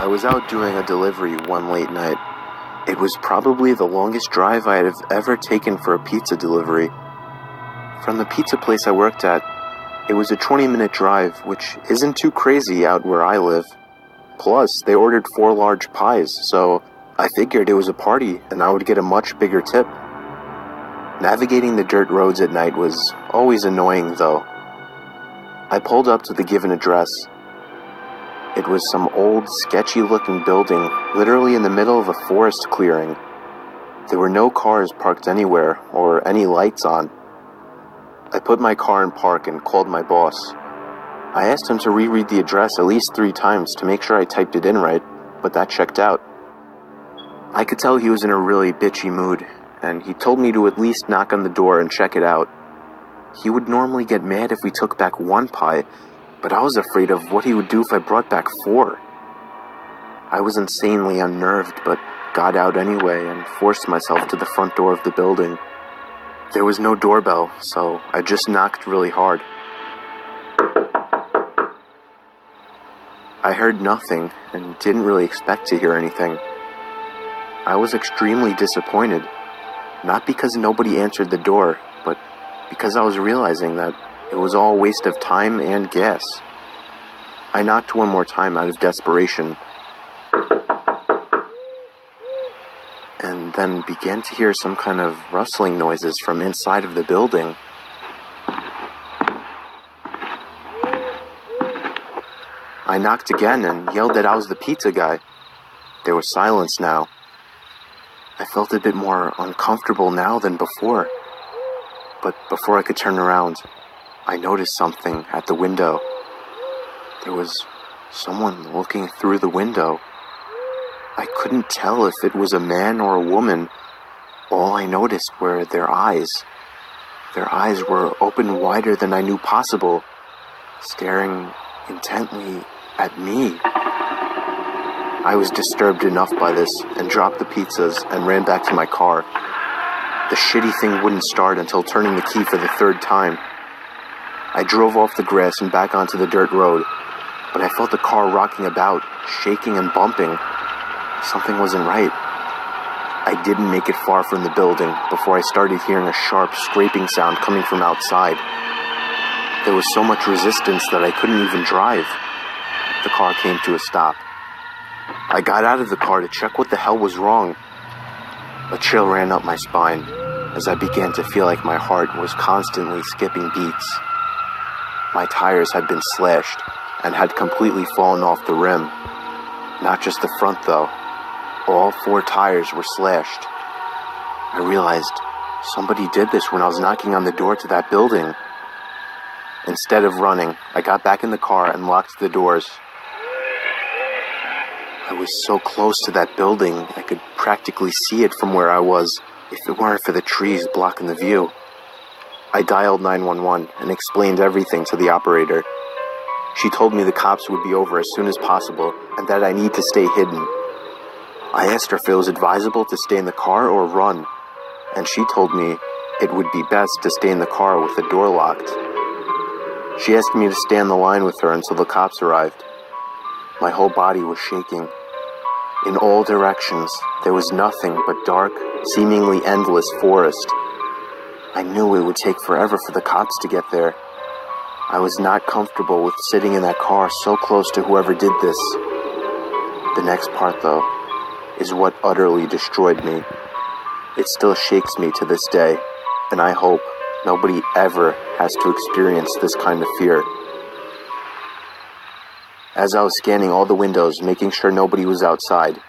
I was out doing a delivery one late night. It was probably the longest drive I had ever taken for a pizza delivery. From the pizza place I worked at, it was a 20-minute drive, which isn't too crazy out where I live. Plus, they ordered 4 large pies, so I figured it was a party and I would get a much bigger tip. Navigating the dirt roads at night was always annoying, though. I pulled up to the given address. It was some old, sketchy-looking building, literally in the middle of a forest clearing. There were no cars parked anywhere, or any lights on. I put my car in park and called my boss. I asked him to reread the address at least 3 times to make sure I typed it in right, but that checked out. I could tell he was in a really bitchy mood, and he told me to at least knock on the door and check it out. He would normally get mad if we took back 1 pie, but I was afraid of what he would do if I brought back 4. I was insanely unnerved, but got out anyway and forced myself to the front door of the building. There was no doorbell, so I just knocked really hard. I heard nothing and didn't really expect to hear anything. I was extremely disappointed, not because nobody answered the door, but because I was realizing that it was all a waste of time and gas. I knocked 1 more time out of desperation, and then began to hear some kind of rustling noises from inside of the building. I knocked again and yelled that I was the pizza guy. There was silence now. I felt a bit more uncomfortable now than before. But before I could turn around, I noticed something at the window. There was someone looking through the window. I couldn't tell if it was a man or a woman. All I noticed were their eyes. Their eyes were open wider than I knew possible, staring intently at me. I was disturbed enough by this and dropped the pizzas and ran back to my car. The shitty thing wouldn't start until turning the key for the 3rd time. I drove off the grass and back onto the dirt road, but I felt the car rocking about, shaking and bumping. Something wasn't right. I didn't make it far from the building before I started hearing a sharp scraping sound coming from outside. There was so much resistance that I couldn't even drive. The car came to a stop. I got out of the car to check what the hell was wrong. A chill ran up my spine as I began to feel like my heart was constantly skipping beats. My tires had been slashed and had completely fallen off the rim. Not just the front though. All 4 tires were slashed. I realized somebody did this when I was knocking on the door to that building. Instead of running, I got back in the car and locked the doors. I was so close to that building, I could practically see it from where I was, if it weren't for the trees blocking the view. I dialed 911 and explained everything to the operator. She told me the cops would be over as soon as possible and that I need to stay hidden. I asked her if it was advisable to stay in the car or run, and she told me it would be best to stay in the car with the door locked. She asked me to stay on the line with her until the cops arrived. My whole body was shaking. In all directions, there was nothing but dark, seemingly endless forest. I knew it would take forever for the cops to get there. I was not comfortable with sitting in that car so close to whoever did this. The next part, though, is what utterly destroyed me. It still shakes me to this day, and I hope nobody ever has to experience this kind of fear. As I was scanning all the windows, making sure nobody was outside,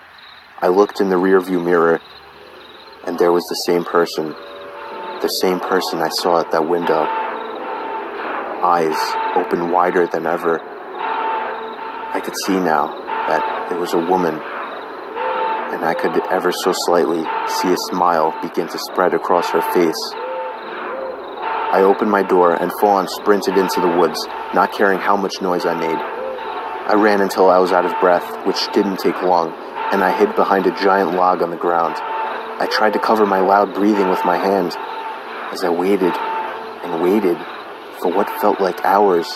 I looked in the rearview mirror, and there was the same person. The same person I saw at that window. Eyes open wider than ever. I could see now that it was a woman, and I could ever so slightly see a smile begin to spread across her face. I opened my door and full-on sprinted into the woods, not caring how much noise I made. I ran until I was out of breath, which didn't take long, and I hid behind a giant log on the ground. I tried to cover my loud breathing with my hand as I waited and waited for what felt like hours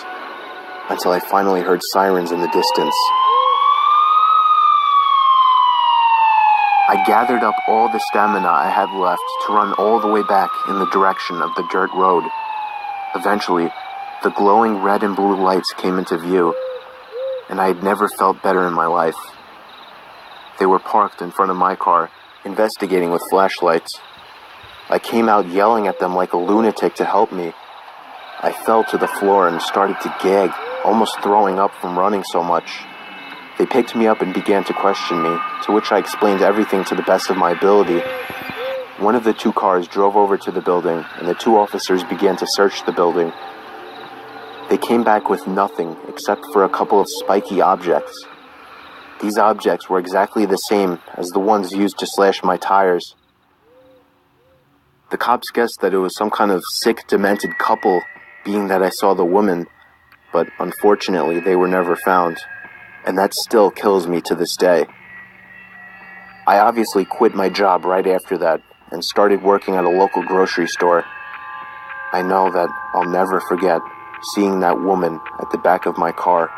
until I finally heard sirens in the distance. I gathered up all the stamina I had left to run all the way back in the direction of the dirt road. Eventually, the glowing red and blue lights came into view, and I had never felt better in my life. They were parked in front of my car, investigating with flashlights. I came out yelling at them like a lunatic to help me. I fell to the floor and started to gag, almost throwing up from running so much. They picked me up and began to question me, to which I explained everything to the best of my ability. One of the two cars drove over to the building, and the two officers began to search the building. They came back with nothing except for a couple of spiky objects. These objects were exactly the same as the ones used to slash my tires. The cops guessed that it was some kind of sick, demented couple, being that I saw the woman, but unfortunately they were never found, and that still kills me to this day. I obviously quit my job right after that and started working at a local grocery store. I know that I'll never forget seeing that woman at the back of my car.